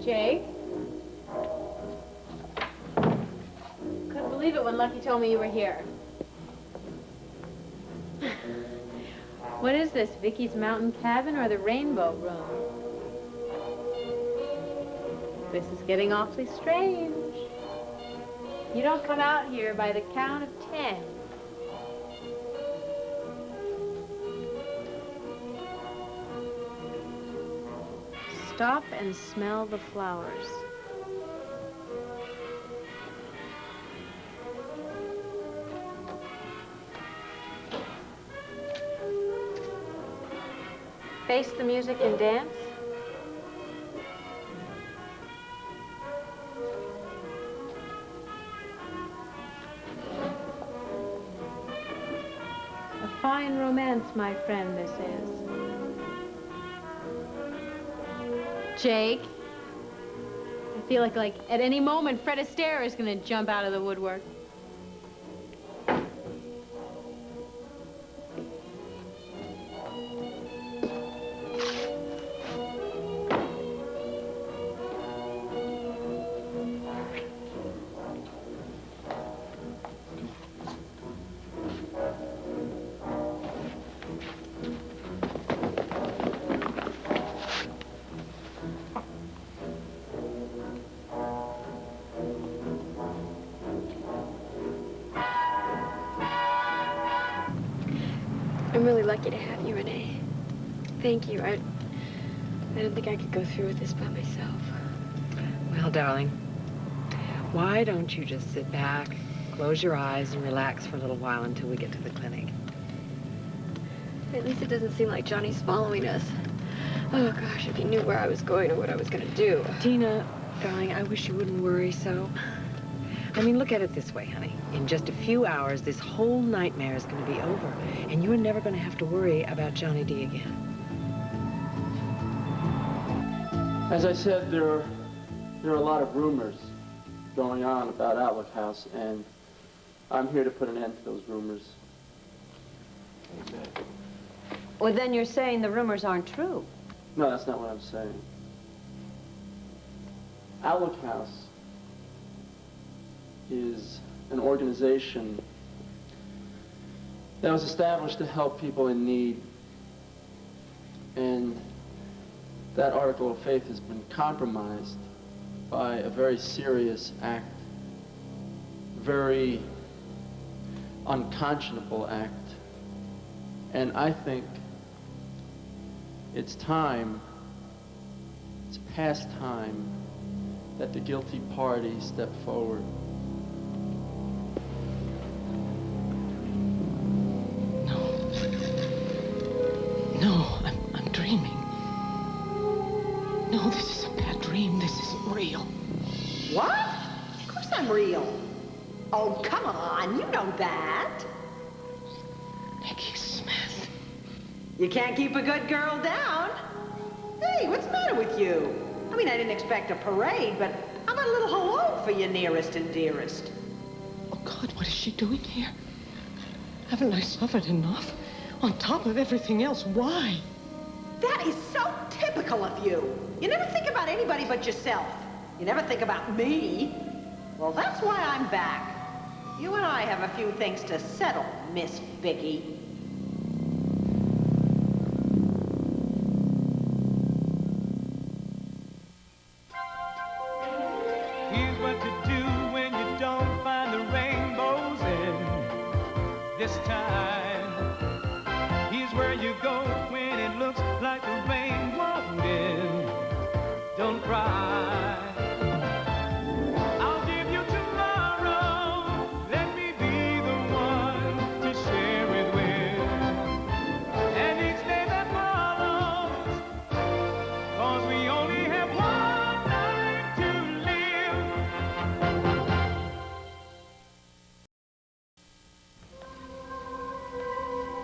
Jake? Couldn't believe it when Lucky told me you were here. What is this, Viki's mountain cabin or the rainbow room? This is getting awfully strange. You don't come out here by the count of 10. Stop and smell the flowers. Face the music and dance. A fine romance, my friend, this is. Jake, I feel like at any moment, Fred Astaire is going to jump out of the woodwork. I'm really lucky to have you, Renee. Thank you. I didn't think I could go through with this by myself. Well, darling, why don't you just sit back, close your eyes, and relax for a little while until we get to the clinic? At least it doesn't seem like Johnny's following us. Oh, gosh, if he knew where I was going or what I was going to do. Tina, darling, I wish you wouldn't worry so. I mean, look at it this way, honey. In just a few hours, this whole nightmare is going to be over, and you're never going to have to worry about Johnny D again. As I said, there are a lot of rumors going on about Outlook House, and I'm here to put an end to those rumors. Well, then you're saying the rumors aren't true. No, that's not what I'm saying. Outlook House is an organization that was established to help people in need, and that article of faith has been compromised by a very serious act, very unconscionable act, and I think it's past time that the guilty party step forward. No, I'm dreaming. No, this is a bad dream. This isn't real. What? Of course I'm real. Oh, come on, you know that. Niki Smith. You can't keep a good girl down. Hey, what's the matter with you? I mean, I didn't expect a parade, but how about a little hello for your nearest and dearest? Oh, God, what is she doing here? Haven't I suffered enough? On top of everything else, why? That is so typical of you. You never think about anybody but yourself. You never think about me. Well, that's why I'm back. You and I have a few things to settle, Miss Viki. Here's what to do when you don't find the rainbows in this time. Here's where you go when it looks like the rain won't end. Don't cry. I'll give you tomorrow. Let me be the one to share it with. And each day that follows, 'cause we only have one life to live.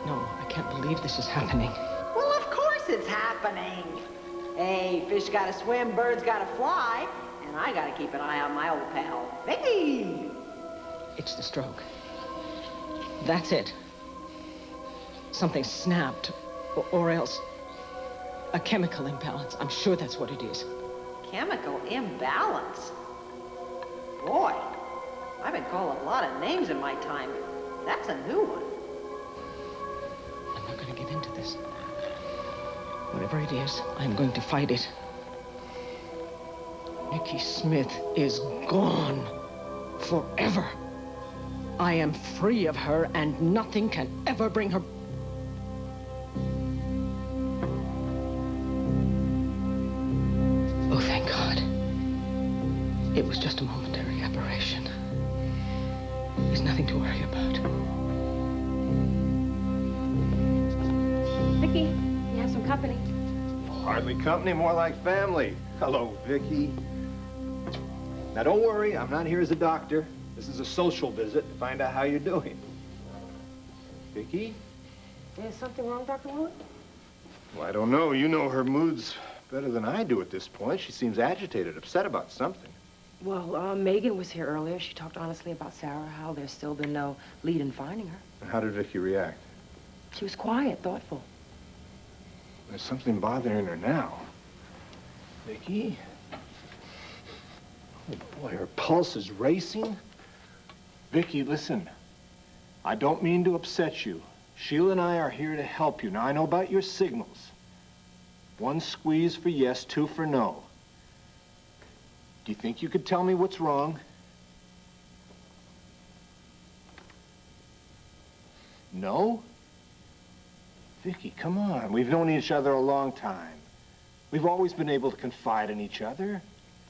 No, I can't believe this is happening. Well, of course it's happening. Hey, fish gotta swim, birds gotta fly, and I gotta keep an eye on my old pal, Viki. It's the stroke. That's it. Something snapped, or else a chemical imbalance. I'm sure that's what it is. Chemical imbalance. Boy, I've been called a lot of names in my time. That's a new one. I'm not going to give in to this. Whatever it is, I'm going to fight it. Niki Smith is gone. Forever. I am free of her, and nothing can ever bring her... Oh, thank God. It was just a momentary aberration. There's nothing to worry about. Viki, you have some company. Hardly company, more like family. Hello, Viki. Now, don't worry, I'm not here as a doctor. This is a social visit to find out how you're doing. Viki? Is something wrong, Dr. Willett? Well, I don't know. You know her moods better than I do at this point. She seems agitated, upset about something. Well, Megan was here earlier. She talked honestly about Sarah, how there's still been no lead in finding her. And how did Viki react? She was quiet, thoughtful. There's something bothering her now. Viki? Oh, boy, her pulse is racing. Viki, listen. I don't mean to upset you. Sheila and I are here to help you. Now, I know about your signals. 1 squeeze for yes, 2 for no. Do you think you could tell me what's wrong? No? Viki, come on. We've known each other a long time. We've always been able to confide in each other.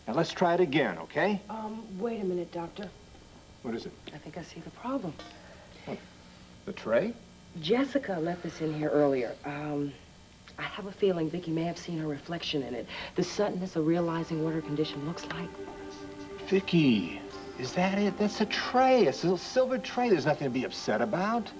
Now, let's try it again, okay? Wait a minute, Doctor. What is it? I think I see the problem. The tray? Jessica left this in here earlier. I have a feeling Viki may have seen her reflection in it. The suddenness of realizing what her condition looks like. Viki, is that it? That's a tray, a silver tray. There's nothing to be upset about.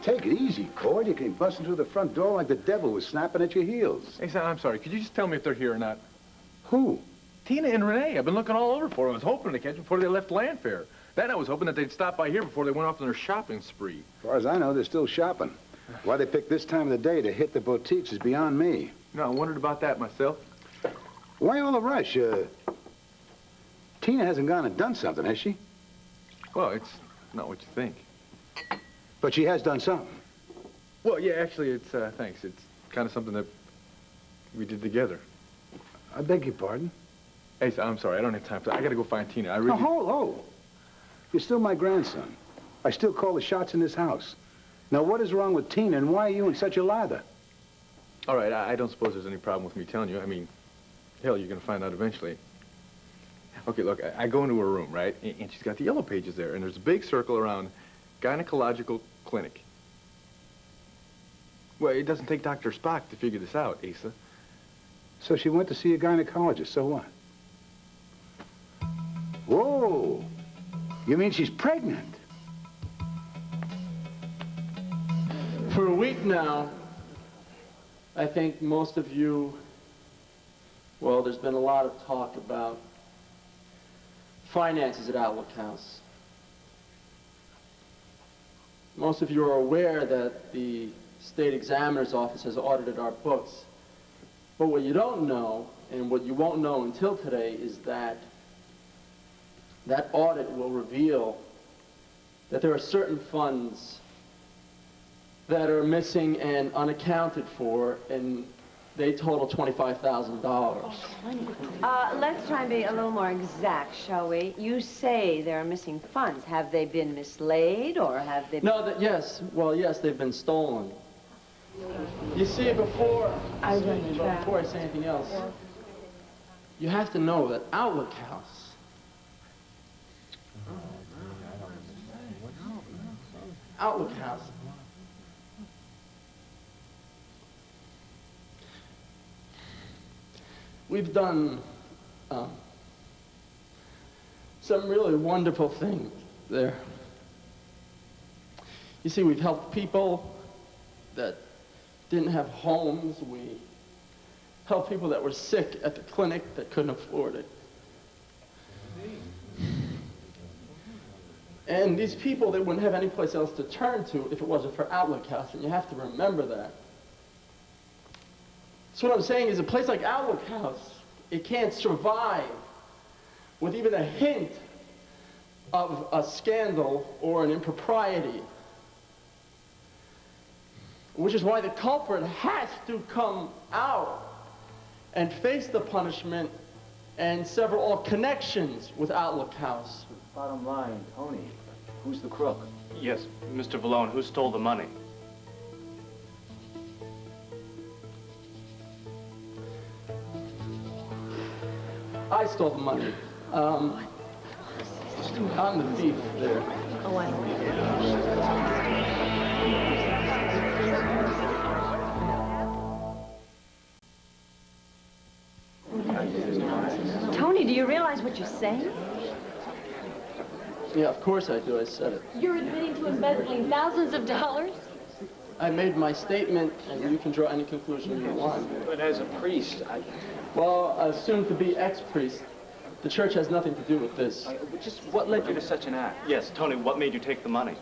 Take it easy, Cord. You came busting through the front door like the devil was snapping at your heels. Hey, son, I'm sorry. Could you just tell me if they're here or not? Who? Tina and Renee. I've been looking all over for them. I was hoping to catch them before they left Landfair. Then I was hoping that they'd stop by here before they went off on their shopping spree. As far as I know, they're still shopping. Why they picked this time of the day to hit the boutiques is beyond me. No, I wondered about that myself. Why all the rush? Tina hasn't gone and done something, has she? Well, it's not what you think. But she has done something. Well, yeah, actually, it's, thanks. It's kind of something that we did together. I beg your pardon? Hey, son, I'm sorry. I don't have time for that. I gotta go find Tina. I really... Oh. You're still my grandson. I still call the shots in this house. Now, what is wrong with Tina, and why are you in such a lather? All right, I don't suppose there's any problem with me telling you. I mean, hell, you're gonna find out eventually. Okay, look, I go into her room, right? And she's got the yellow pages there, and there's a big circle around gynecological clinic. Well, it doesn't take Dr. Spock to figure this out, Asa. So she went to see a gynecologist, so what? Whoa! You mean she's pregnant? For a week now, I think most of you, well, there's been a lot of talk about finances at Outlook House. Most of you are aware that the State Examiner's Office has audited our books. But what you don't know, and what you won't know until today, is that that audit will reveal that there are certain funds that are missing and unaccounted for, and they total $25,000. Let's try and be a little more exact, shall we? You say there are missing funds. Have they been mislaid, or have they been... No, yes. Well, yes, they've been stolen. You see, before I say anything else, you have to know that Outlook House we've done some really wonderful things there. You see, we've helped people that didn't have homes. We helped people that were sick at the clinic that couldn't afford it. And these people, they wouldn't have any place else to turn to if it wasn't for Outlook House, and you have to remember that. So what I'm saying is a place like Outlook House, it can't survive with even a hint of a scandal or an impropriety. Which is why the culprit has to come out and face the punishment and sever all connections with Outlook House. Bottom line, Tony, who's the crook? Yes, Mr. Vallone, who stole the money? I stole the money. I'm the thief there. Oh, I know. Tony, do you realize what you're saying? Yeah, of course I do. I said it. You're admitting to embezzling thousands of dollars? I made my statement, and you can draw any conclusion you want. But as a priest, Well, soon to be ex-priest, the church has nothing to do with this. Just what led you to such an act? Yes, Tony, what made you take the money?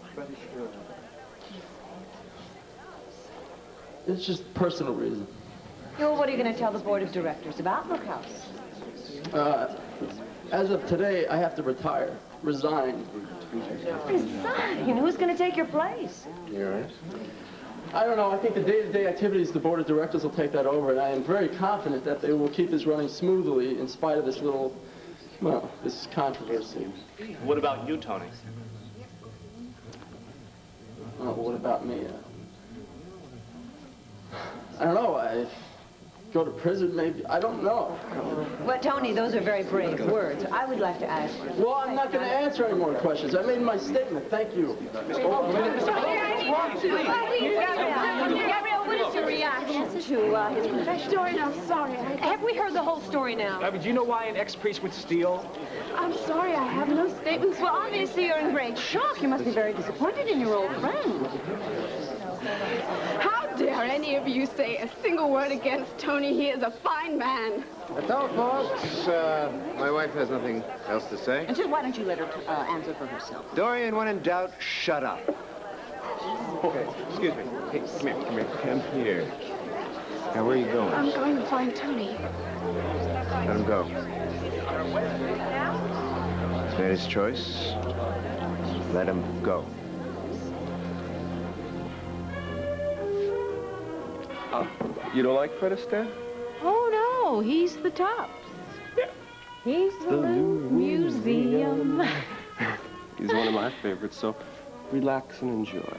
It's just personal reason. Well, what are you going to tell the board of directors of Outlook House? As of today, I have to retire, resign. Resign? Who's going to take your place? You all right? I don't know. I think the day-to-day activities, the board of directors will take that over, and I am very confident that they will keep this running smoothly in spite of this little, well, this controversy. What about you, Tony? Oh, what about me? I don't know. I go to prison, maybe. I don't know. Well, Tony, those are very brave words. I would like to ask you. Well, I'm not going to answer any more questions. I made my statement. Thank you. Gabrielle, what is your reaction to his confession? Dorian, I'm sorry. Have we heard the whole story now? Do you know why an ex-priest would steal? I'm sorry, I have no statements. Well, obviously you're in great shock. You must be very disappointed in your old friend. How dare any of you say a single word against Tony? He is a fine man. That's all, folks. My wife has nothing else to say. And just why don't you let her answer for herself? Dorian, when in doubt, shut up. Okay, excuse me. Hey, come here. Now, where are you going? I'm going to find Tony. Let him go. He's made his choice. Let him go. You don't like Fred Astaire? Oh, no, he's the tops. Yeah. He's the little museum. He's one of my favorites, so relax and enjoy.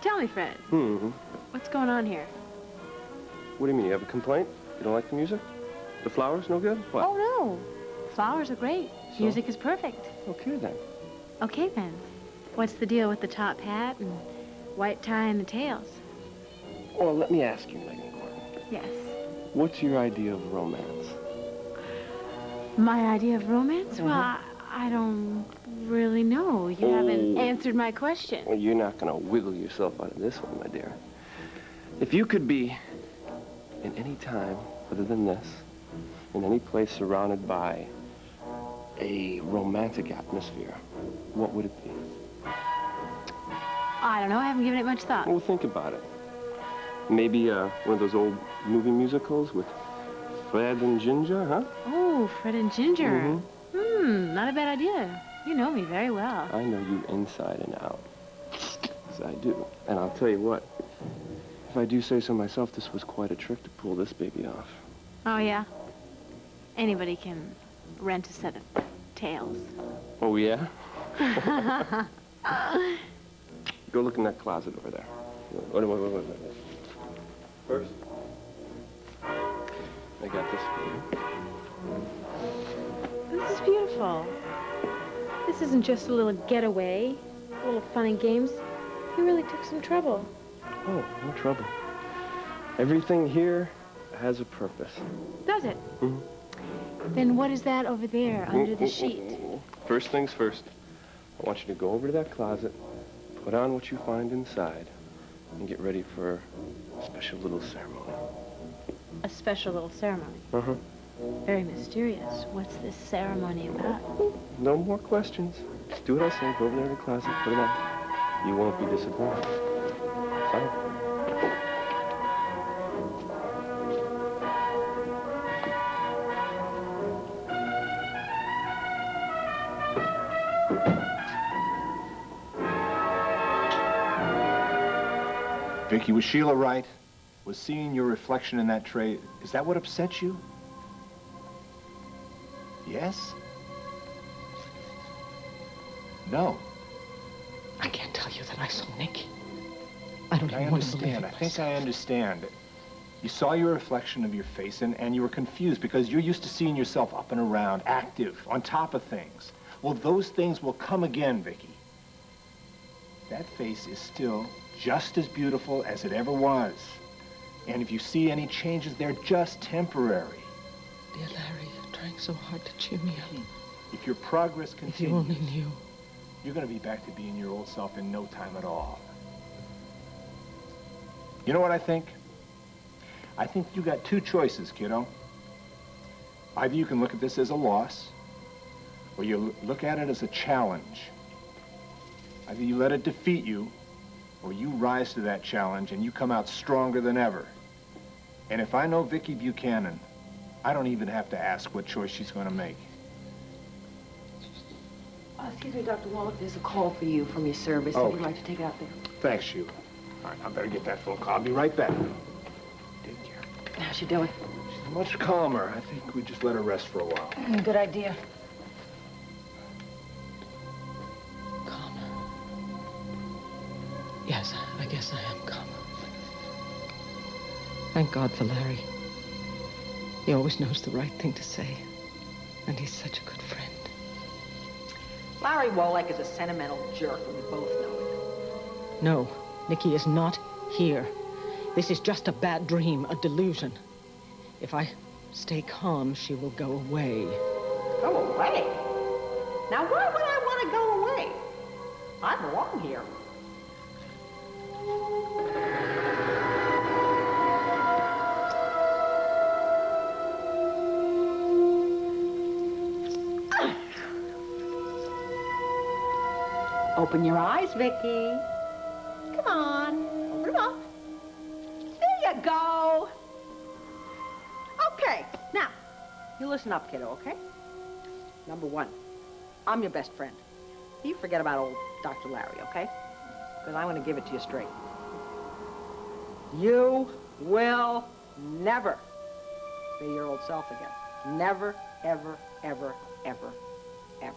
Tell me, Fred. Mm-hmm. What's going on here? What do you mean? You have a complaint? You don't like the music? The flowers no good? What? Oh, no. Flowers are great. So? Music is perfect. Okay, then. Okay, then. What's the deal with the top hat and white tie and the tails? Well, let me ask you, Megan Gordon. Yes. What's your idea of romance? My idea of romance? Mm-hmm. Well, I don't really know. You haven't answered my question. Well, you're not going to wiggle yourself out of this one, my dear. If you could be in any time other than this, in any place surrounded by a romantic atmosphere, what would it be? I don't know. I haven't given it much thought. Well, think about it. Maybe one of those old movie musicals with Fred and Ginger, huh? Oh, Fred and Ginger. Mm-hmm. Not a bad idea. You know me very well. I know you inside and out. Yes, I do. And I'll tell you what. If I do say so myself, this was quite a trick to pull this baby off. Oh, yeah? Anybody can rent a set of tails. Oh, yeah? Go look in that closet over there. Wait. First, I got this for you. This is beautiful. This isn't just a little getaway, a little fun and games. You really took some trouble. Oh, no trouble. Everything here has a purpose. Does it? Mm-hmm. Then what is that over there under the sheet? First things first. I want you to go over to that closet, put on what you find inside, and get ready for a special little ceremony. A special little ceremony. Uh-huh. Very mysterious. What's this ceremony about? No more questions. Just do what I say. Go over there in the closet, put it on. You won't be disappointed. Fine. Viki, was Sheila right? Was seeing your reflection in that tray, is that what upset you? Yes? No. I can't tell you that I saw Niki. I don't I even want to believe understand. it I think I understand. You saw your reflection of your face and you were confused because you're used to seeing yourself up and around, active, on top of things. Well, those things will come again, Viki. That face is still just as beautiful as it ever was. And if you see any changes, they're just temporary. Dear Larry, you're trying so hard to cheer me up. If your progress If you continues, only knew. you're going to be back to being your old self in no time at all. You know what I think? I think you got two choices, kiddo. Either you can look at this as a loss, or you look at it as a challenge. Either you let it defeat you, or you rise to that challenge and you come out stronger than ever. And if I know Viki Buchanan, I don't even have to ask what choice she's going to make. Excuse me, Dr. Wallach, there's a call for you from your service. Oh. Would you like to take it out there? Thanks, Sheila. All right, I better get that phone call. I'll be right back. How's she doing? She's much calmer. I think we just let her rest for a while. Good idea. Yes, I guess I am calm. Thank God for Larry. He always knows the right thing to say. And he's such a good friend. Larry Wallach is a sentimental jerk, and we both know it. No, Niki is not here. This is just a bad dream, a delusion. If I stay calm, she will go away. Go away? Now, why would I want to go away? I belong here. Open your eyes, Viki. Come on, open them up. There you go. Okay, now, you listen up, kiddo, okay? Number one, I'm your best friend. You forget about old Dr. Larry, okay? Because I'm going to give it to you straight. You will never be your old self again. Never, ever, ever, ever, ever.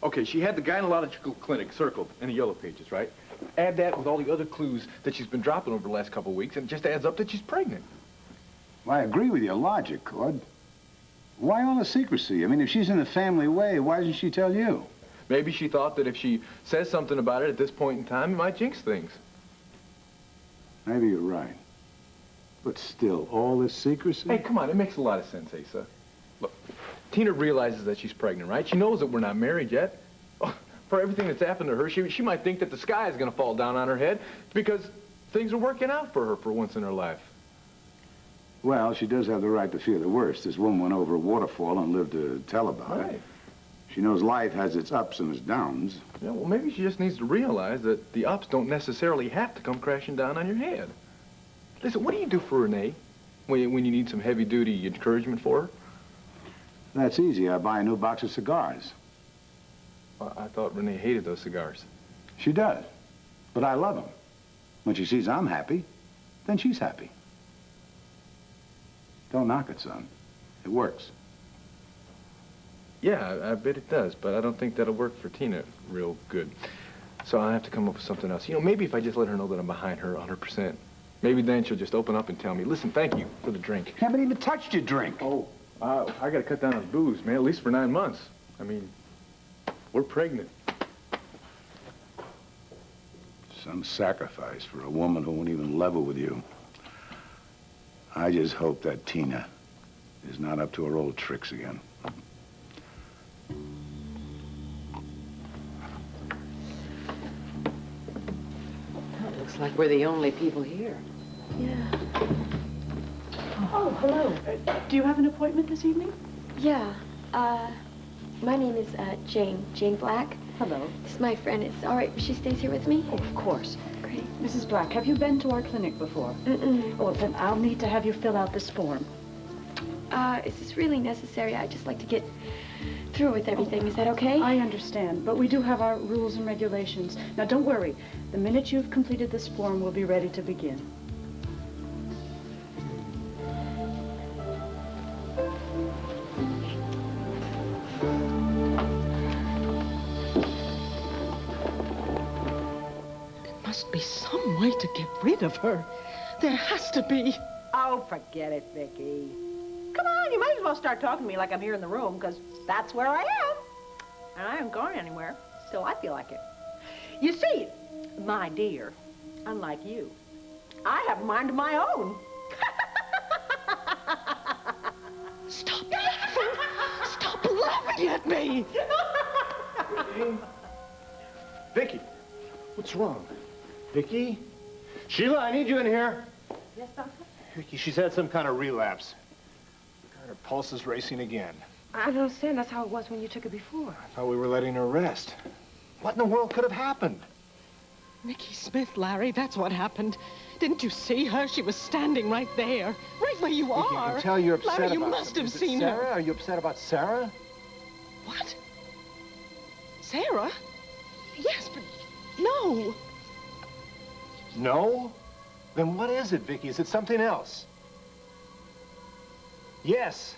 Okay, she had the gynecological clinic circled in the yellow pages, right? Add that with all the other clues that she's been dropping over the last couple of weeks, and it just adds up that she's pregnant. Well, I agree with your logic, Claude. Why all the secrecy? I mean, if she's in the family way, why doesn't she tell you? Maybe she thought that if she says something about it at this point in time, it might jinx things. Maybe you're right. But still, all this secrecy? Hey, come on, it makes a lot of sense, Asa. Look, Tina realizes that she's pregnant, right? She knows that we're not married yet. Oh, for everything that's happened to her, she might think that the sky is going to fall down on her head because things are working out for her for once in her life. Well, she does have the right to fear the worst. This woman went over a waterfall and lived to tell about it. She knows life has its ups and its downs. Yeah, well, maybe she just needs to realize that the ups don't necessarily have to come crashing down on your head. Listen, what do you do for Renee when you need some heavy-duty encouragement for her? That's easy. I buy a new box of cigars. Well, I thought Renee hated those cigars. She does. But I love them. When she sees I'm happy, then she's happy. Don't knock it, son. It works. Yeah, I bet it does, but I don't think that'll work for Tina real good. So I'll have to come up with something else. You know, maybe if I just let her know that I'm behind her 100%, maybe then she'll just open up and tell me, listen, thank you for the drink. Haven't even touched your drink. Oh, I gotta cut down on booze, man, at least for 9 months. I mean, we're pregnant. Some sacrifice for a woman who won't even level with you. I just hope that Tina is not up to her old tricks again. Well, it looks like we're the only people here. Yeah. Oh, hello. Do you have an appointment this evening? Yeah. My name is Jane Black. Hello. This is my friend. It's all right if she stays here with me? Oh, of course. Great. Mrs. Black, have you been to our clinic before? Mm-mm. Oh, then I'll need to have you fill out this form. Is this really necessary? I'd just like to get through with everything. Is that okay? I understand, but we do have our rules and regulations. Now, don't worry. The minute you've completed this form, we'll be ready to begin. There must be some way to get rid of her. There has to be. Oh, forget it, Viki. Come on, you might as well start talking to me like I'm here in the room, because that's where I am. And I haven't gone anywhere. Still, I feel like it. You see, my dear, unlike you, I have a mind of my own. Stop laughing! Stop laughing at me! Viki, what's wrong? Viki? Sheila, I need you in here. Yes, Doctor? Viki, she's had some kind of relapse. Her pulse is racing again. I don't understand. That's how it was when you took it before. I thought we were letting her rest. What in the world could have happened? Niki Smith, Larry, that's what happened. Didn't you see her? She was standing right there. Right where you Viki, are. I can tell you're upset Larry, you about must something. have Is it seen Sarah? her. Are you upset about Sarah? What? Sarah? Yes, but no. No? Then what is it, Viki? Is it something else? Yes.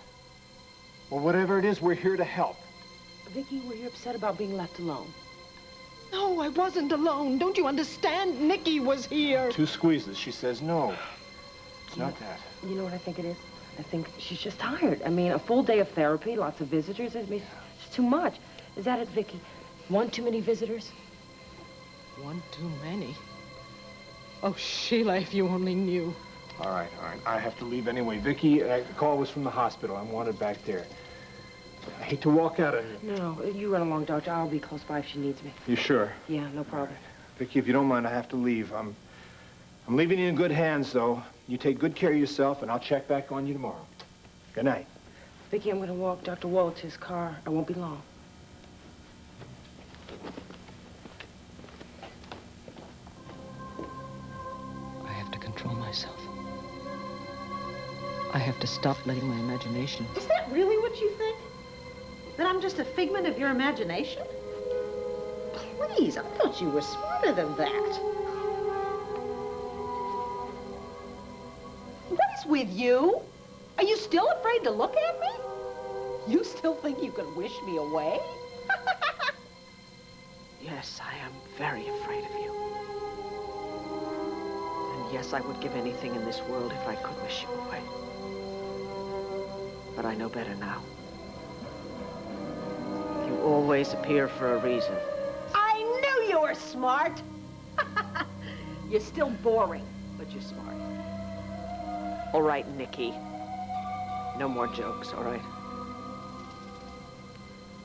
Well, whatever it is, we're here to help. Viki, were you upset about being left alone? No, I wasn't alone. Don't you understand? Niki was here. 2 squeezes. She says no. It's not that. You know what I think it is? I think she's just tired. I mean, a full day of therapy, lots of visitors. I mean, it's too much. Is that it, Viki? One too many visitors? One too many. Oh, Sheila, if you only knew. All right. I have to leave anyway. Viki, the call was from the hospital. I'm wanted back there. I hate to walk out of here. No, you run along, Doctor. I'll be close by if she needs me. You sure? Yeah, no problem. Viki, if you don't mind, I have to leave. I'm leaving you in good hands, though. You take good care of yourself, and I'll check back on you tomorrow. Good night. Viki, I'm going to walk Dr. Wall to his car. I won't be long. I have to control myself. I have to stop letting my imagination. Is that really what you think? That I'm just a figment of your imagination? Please, I thought you were smarter than that. What is with you? Are you still afraid to look at me? You still think you can wish me away? Yes, I am very afraid of you. And yes, I would give anything in this world if I could wish you away. But I know better now. You always appear for a reason. I knew you were smart. You're still boring, but you're smart. All right, Niki. No more jokes, all right?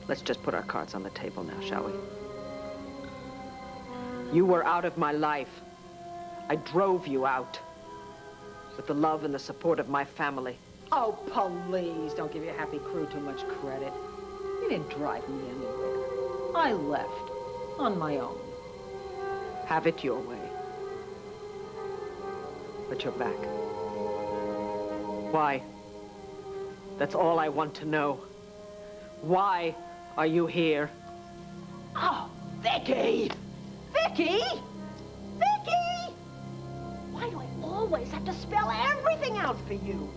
Let's just put our cards on the table now, shall we? You were out of my life. I drove you out. With the love and the support of my family. Oh, please, don't give your happy crew too much credit. You didn't drive me anywhere. I left on my own. Have it your way. But you're back. Why? That's all I want to know. Why are you here? Oh, Viki! Viki! Viki! Why do I always have to spell everything out for you?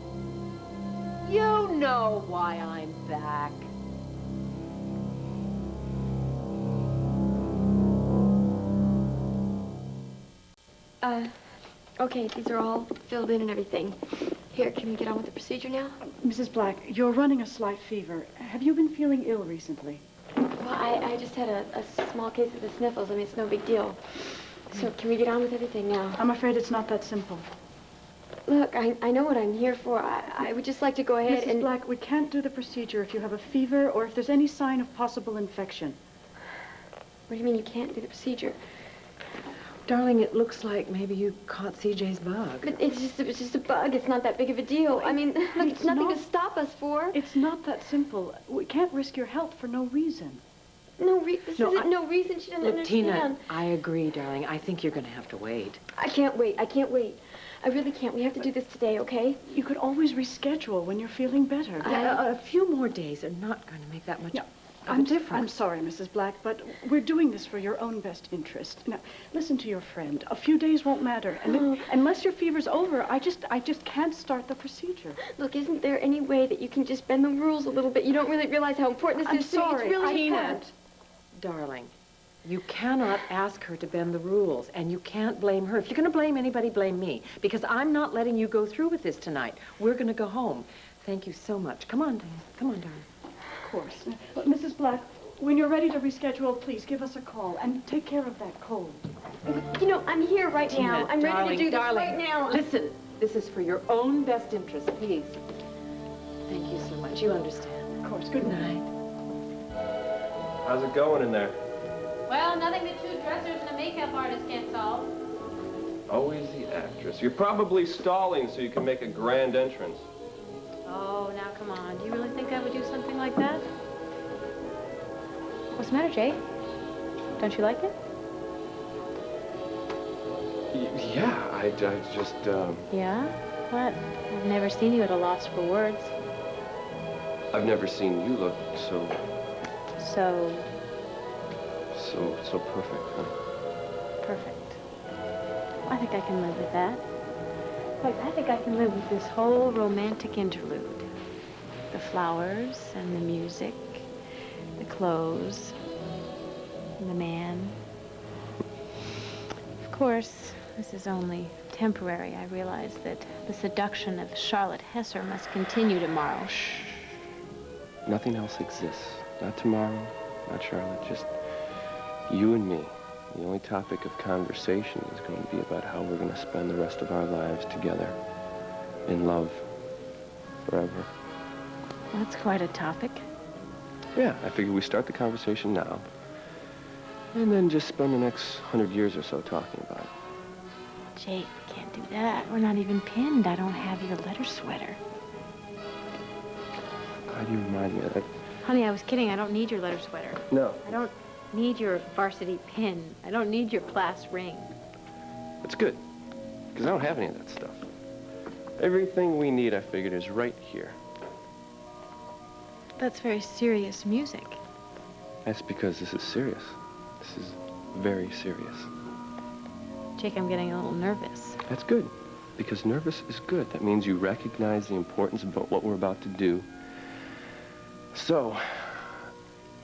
You know why I'm back. Okay, these are all filled in and everything. Here, can we get on with the procedure now? Mrs. Black, you're running a slight fever. Have you been feeling ill recently? Well, I just had a small case of the sniffles. I mean, it's no big deal. So can we get on with everything now? I'm afraid it's not that simple. Look, I know what I'm here for. I would just like to go ahead Mrs. and... Black, we can't do the procedure if you have a fever or if there's any sign of possible infection. What do you mean you can't do the procedure? Darling, it looks like maybe you caught CJ's bug. But it's just a bug. It's not that big of a deal. I mean, look, it's nothing to stop us for. It's not that simple. We can't risk your health for no reason. this isn't no reason. She doesn't Look, understand. Tina, I agree, darling. I think you're going to have to wait. I can't wait. I can't wait. I really can't. We have to do this today, okay? You could always reschedule when you're feeling better. A few more days are not going to make that much of a difference. I'm sorry, Mrs. Black, but we're doing this for your own best interest. Now, listen to your friend. A few days won't matter. And unless your fever's over, I just can't start the procedure. Look, isn't there any way that you can just bend the rules a little bit? You don't really realize how important this I'm is to me. sorry, It's really Tina. important. Darling, you cannot ask her to bend the rules, and you can't blame her. If you're going to blame anybody, blame me, because I'm not letting you go through with this tonight. We're going to go home. Thank you so much. Come on, Diane. Come on, darling. Of course. But Mrs. Black, when you're ready to reschedule, please give us a call and take care of that cold. You know, I'm here right Tina, now. I'm ready to do this darling, right now. Listen, this is for your own best interest, please. Thank you so much. You understand. Of course. Good night. How's it going in there? Well, nothing that two dressers and a makeup artist can't solve. Always the actress. You're probably stalling so you can make a grand entrance. Oh, now come on. Do you really think I would do something like that? What's the matter, Jay? Don't you like it? Yeah, I just, Yeah? What? I've never seen you at a loss for words. I've never seen you look so perfect, huh? Perfect. I think I can live with that. Look, I think I can live with this whole romantic interlude. The flowers and the music, the clothes, and the man. Of course, this is only temporary. I realize that the seduction of Charlotte Hesser must continue tomorrow. Shh. Nothing else exists. Not tomorrow, not Charlotte, just you and me. The only topic of conversation is going to be about how we're going to spend the rest of our lives together, in love, forever. That's quite a topic. Yeah, I figure we start the conversation now, and then just spend the next 100 years or so talking about it. Jake, can't do that. We're not even pinned. I don't have your letter sweater. Why do you remind me of that? Honey, I was kidding. I don't need your letter sweater. No. I don't need your varsity pin. I don't need your class ring. That's good, because I don't have any of that stuff. Everything we need, I figured, is right here. That's very serious music. That's because this is serious. This is very serious. Jake, I'm getting a little nervous. That's good, because nervous is good. That means you recognize the importance of what we're about to do. So,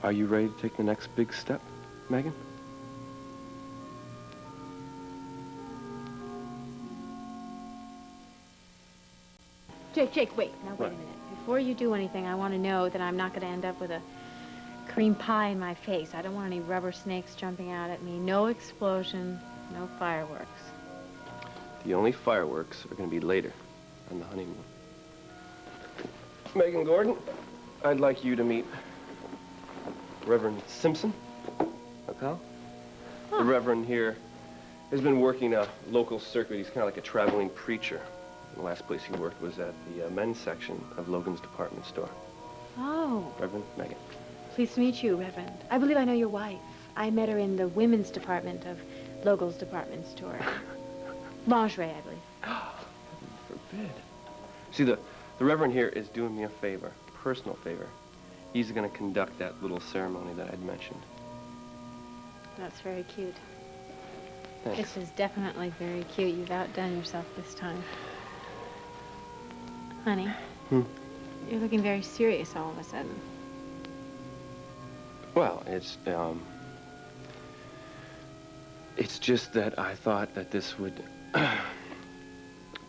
are you ready to take the next big step, Megan? Jake, wait. Now, wait a minute. Before you do anything, I want to know that I'm not going to end up with a cream pie in my face. I don't want any rubber snakes jumping out at me. No explosion, no fireworks. The only fireworks are going to be later, on the honeymoon. Megan Gordon, I'd like you to meet Reverend Simpson. Okay? The Reverend here has been working a local circuit. He's kind of like a traveling preacher. The last place he worked was at the men's section of Logan's department store. Oh. Reverend Megan. Pleased to meet you, Reverend. I believe I know your wife. I met her in the women's department of Logan's department store. Lingerie, I believe. Heaven forbid. See, the Reverend here is doing me a favor, a personal favor. He's going to conduct that little ceremony that I'd mentioned. That's very cute. Thanks. This is definitely very cute. You've outdone yourself this time. Honey, you're looking very serious all of a sudden. Well, it's just that I thought that this would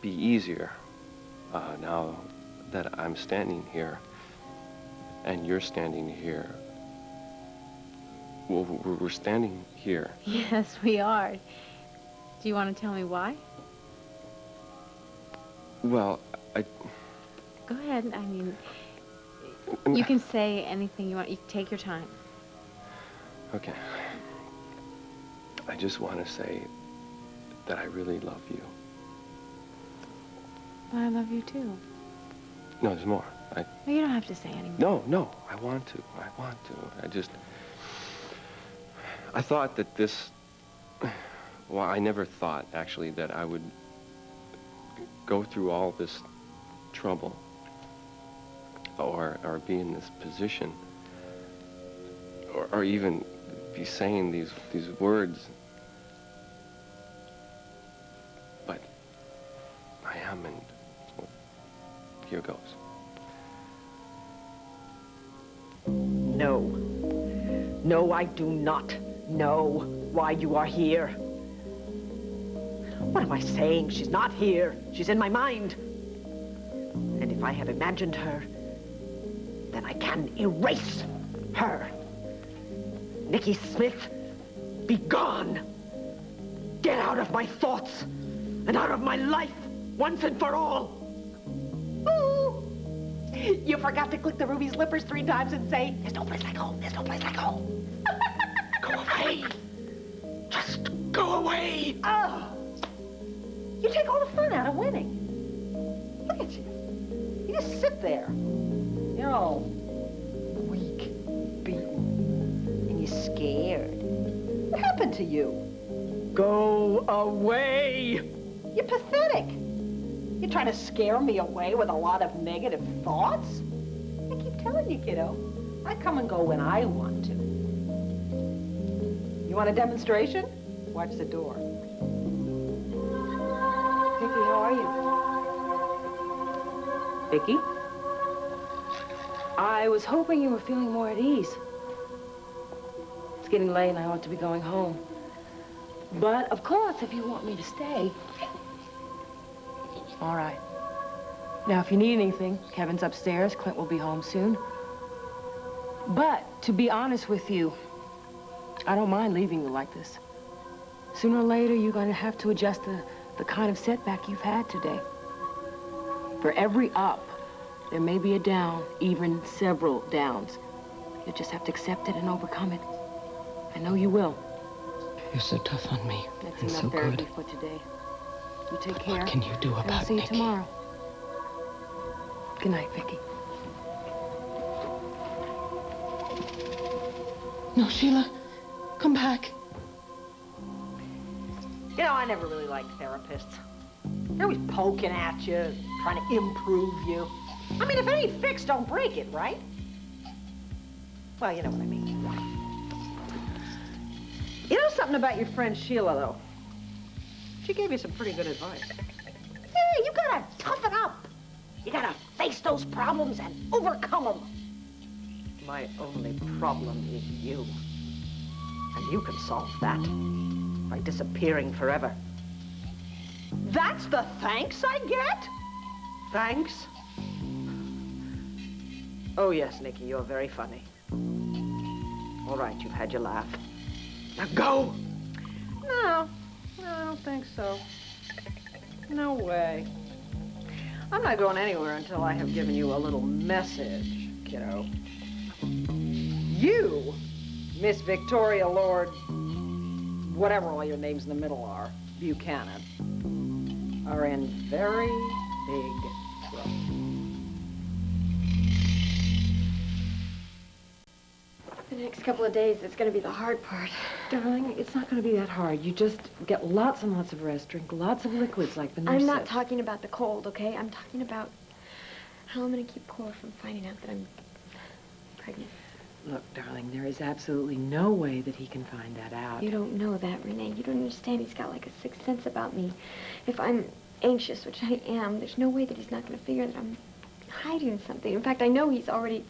be easier now that I'm standing here and you're standing here. Well, we're standing here. Yes, we are. Do you want to tell me why? Well, Go ahead. I mean, you can say anything you want. You take your time. Okay. I just want to say that I really love you. Well, I love you too. No, there's more. Well, you don't have to say anymore. No, I want to. I I thought that this... Well, I never thought, actually, that I would go through all this trouble or be in this position or even be saying these words. But I am, and well, here goes. No. No, I do not know why you are here. What am I saying? She's not here. She's in my mind. And if I have imagined her, then I can erase her. Niki Smith, be gone. Get out of my thoughts and out of my life once and for all. Ooh. You forgot to click the ruby slippers 3 times and say, there's no place like home, there's no place like home. Go away. Just go away. Oh. You take all the fun out of winning. Look at you. You just sit there. You're all weak, beaten, and you're scared. What happened to you? Go away. You're pathetic. You're trying to scare me away with a lot of negative thoughts? I keep telling you, kiddo, I come and go when I want to. You want a demonstration? Watch the door. Viki, how are you? Viki? I was hoping you were feeling more at ease. It's getting late and I ought to be going home. But, of course, if you want me to stay... All right. Now, if you need anything, Kevin's upstairs. Clint will be home soon. But, to be honest with you, I don't mind leaving you like this. Sooner or later, you're going to have to adjust the kind of setback you've had today. For every up, there may be a down, even several downs. You just have to accept it and overcome it. I know you will. You're so tough on me. That's and enough so therapy good. for today. You take care. What can you do and about I'll see you Niki? tomorrow. Good night, Viki. No, Sheila, come back. You know, I never really liked therapists. They're always poking at you, trying to improve you. I mean, if it ain't fixed, don't break it, right? Well, you know what I mean. You know something about your friend Sheila, though? She gave you some pretty good advice. Yeah, you gotta toughen up. You gotta face those problems and overcome them. My only problem is you. And you can solve that by disappearing forever. That's the thanks I get? Thanks? Oh, yes, Niki, you're very funny. All right, you've had your laugh. Now go! No, I don't think so. No way. I'm not going anywhere until I have given you a little message, kiddo. You, Miss Victoria Lord, whatever all your names in the middle are, Buchanan, are in very big trouble. The next couple of days, it's going to be the hard part. Darling, it's not going to be that hard. You just get lots and lots of rest, drink lots of liquids like the nurse I'm not said. talking about the cold, okay? I'm talking about how I'm going to keep Cora from finding out that I'm pregnant. Look, darling, there is absolutely no way that he can find that out. You don't know that, Renee. You don't understand. He's got like a sixth sense about me. If I'm anxious, which I am, there's no way that he's not going to figure that I'm hiding something. In fact, I know he's already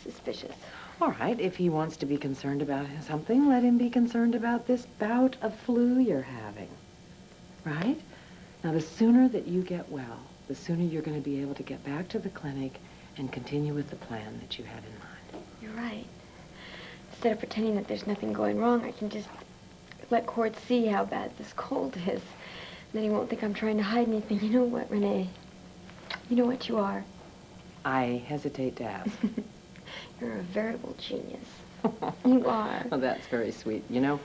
suspicious. All right, if he wants to be concerned about something, let him be concerned about this bout of flu you're having. Right? Now, the sooner that you get well, the sooner you're going to be able to get back to the clinic and continue with the plan that you had in mind. You're right. Instead of pretending that there's nothing going wrong, I can just let Cord see how bad this cold is. Then he won't think I'm trying to hide anything. You know what, Renee? You know what you are? I hesitate to ask. You're a veritable genius. You are. Oh, that's very sweet. You know,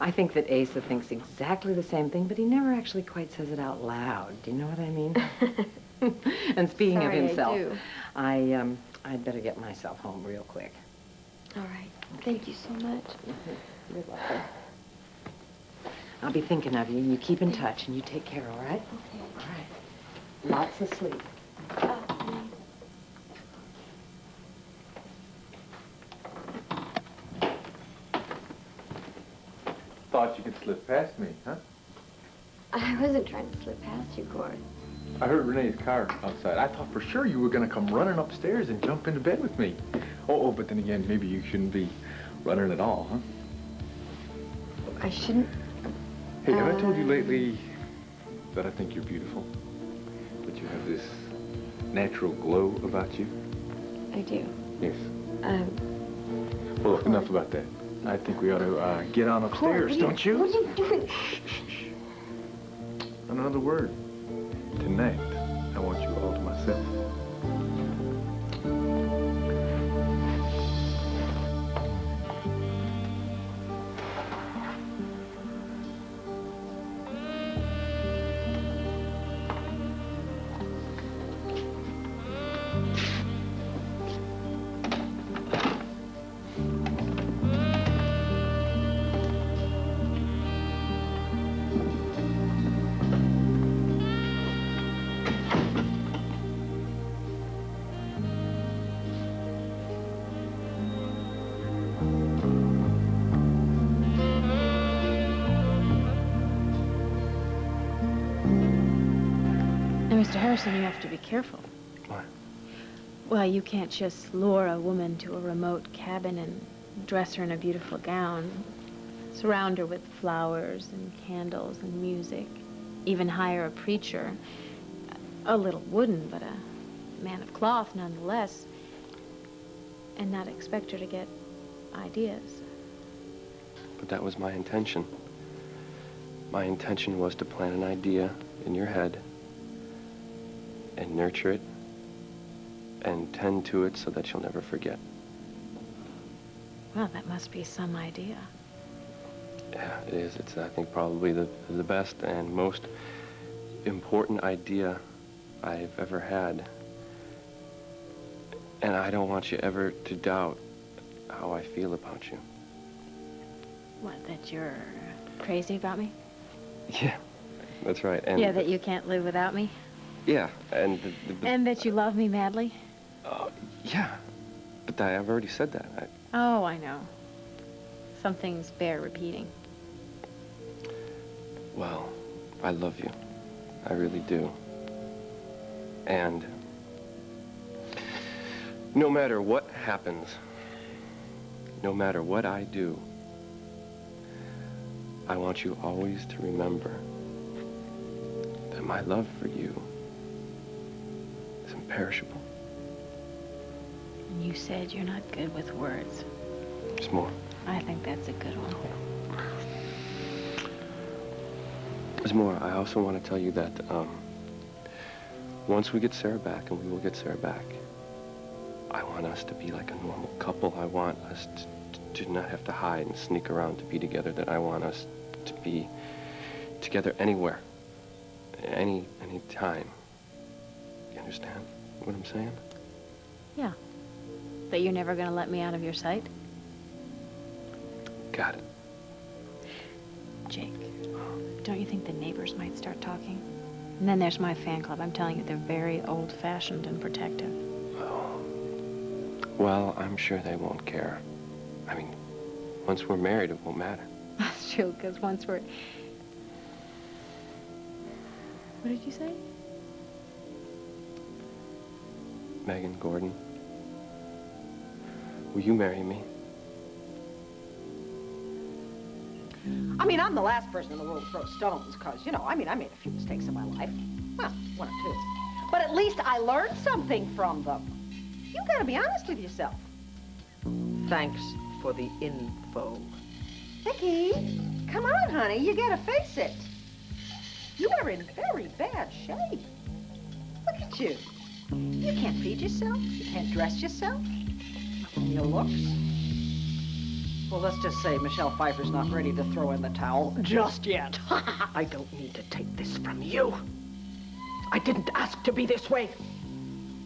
I think that Asa thinks exactly the same thing, but he never actually quite says it out loud. Do you know what I mean? And speaking of himself, I'd better get myself home real quick. All right. Thank you so much. You're welcome. I'll be thinking of you, and you keep in touch, and you take care, all right? Okay. All right. Lots of sleep. Thought you could slip past me, huh? I wasn't trying to slip past you, Cord. I heard Renee's car outside. I thought for sure you were going to come running upstairs and jump into bed with me. Oh, but then again, maybe you shouldn't be running at all, huh? I shouldn't... Hey, have I told you lately that I think you're beautiful? That you have this natural glow about you? I do. Yes. Well, look, enough about that. I think we ought to get on upstairs, don't you? What are you doing? Shh, shh, shh. Not another word. Tonight, I want you all to myself. Mr. Harrison, you have to be careful. Why? Well, you can't just lure a woman to a remote cabin and dress her in a beautiful gown, surround her with flowers and candles and music, even hire a preacher, a little wooden, but a man of cloth nonetheless, and not expect her to get ideas. But that was my intention. My intention was to plant an idea in your head and nurture it and tend to it so that you'll never forget. Well, that must be some idea. Yeah, it is. It's, I think, probably the best and most important idea I've ever had. And I don't want you ever to doubt how I feel about you. What, that you're crazy about me? Yeah, that's right. And yeah, that you can't live without me? yeah, and And that you love me madly? yeah, but I've already said that. Oh, I know. Some things bear repeating. Well, I love you. I really do. And no matter what happens, no matter what I do, I want you always to remember that my love for you is imperishable. And you said you're not good with words. There's more. I think that's a good one. There's more. I also want to tell you that once we get Sarah back, and we will get Sarah back, I want us to be like a normal couple. I want us to not have to hide and sneak around to be together. That I want us to be together anywhere, any time. You understand what I'm saying? Yeah. That you're never going to let me out of your sight? Got it. Jake, don't you think the neighbors might start talking? And then there's my fan club. I'm telling you, they're very old-fashioned and protective. Oh. Well, I'm sure they won't care. I mean, once we're married, it won't matter. That's true, because once we're... What did you say? Megan Gordon, will you marry me? I mean, I'm the last person in the world to throw stones, because, you know, I mean, I made a few mistakes in my life. Well, one or two. But at least I learned something from them. You gotta be honest with yourself. Thanks for the info. Viki, come on, honey, you gotta face it. You are in very bad shape. Look at you. You can't feed yourself. You can't dress yourself. And your looks. Well, let's just say Michelle Pfeiffer's not ready to throw in the towel just yet. I don't need to take this from you. I didn't ask to be this way.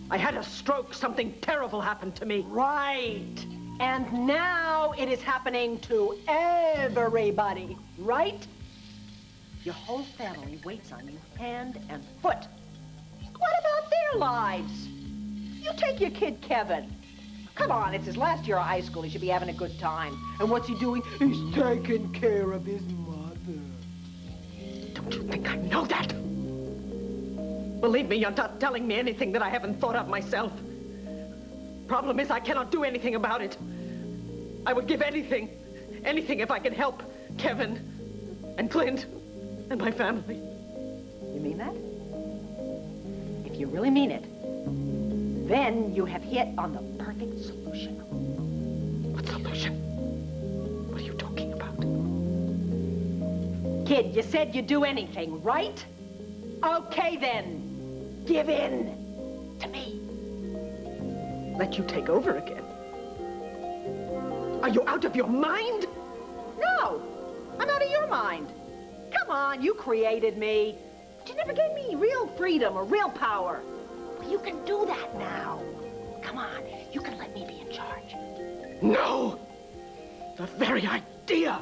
I had a stroke. Something terrible happened to me. Right. And now it is happening to everybody, right? Your whole family waits on you hand and foot. What about their lives? You take your kid, Kevin. Come on, it's his last year of high school. He should be having a good time. And what's he doing? He's taking care of his mother. Don't you think I know that? Believe me, you're not telling me anything that I haven't thought of myself. Problem is, I cannot do anything about it. I would give anything if I could help Kevin and Clint and my family. You mean that? If you really mean it, then you have hit on the perfect solution. What solution? What are you talking about? Kid, you said you'd do anything, right? Okay, then. Give in to me. Let you take over again. Are you out of your mind? No, I'm out of your mind. Come on, you created me. But you never gave me real freedom or real power. Well, you can do that now. Come on, you can let me be in charge. No! The very idea!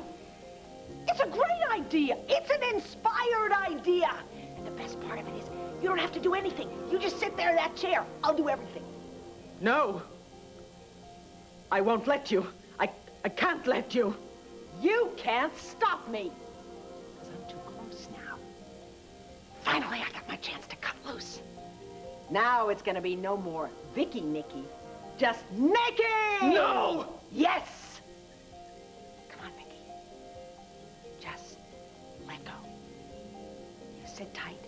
It's a great idea! It's an inspired idea! And the best part of it is, you don't have to do anything. You just sit there in that chair. I'll do everything. No. I won't let you. I can't let you. You can't stop me. Because I'm too close now. Finally, I got my chance to cut loose. Now it's gonna be no more Viki, Niki. Just Niki! No! Yes! Come on, Viki. Just let go. You sit tight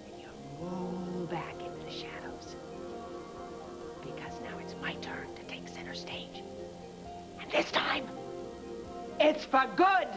and you roll back into the shadows. Because now it's my turn to take center stage. And this time, it's for good!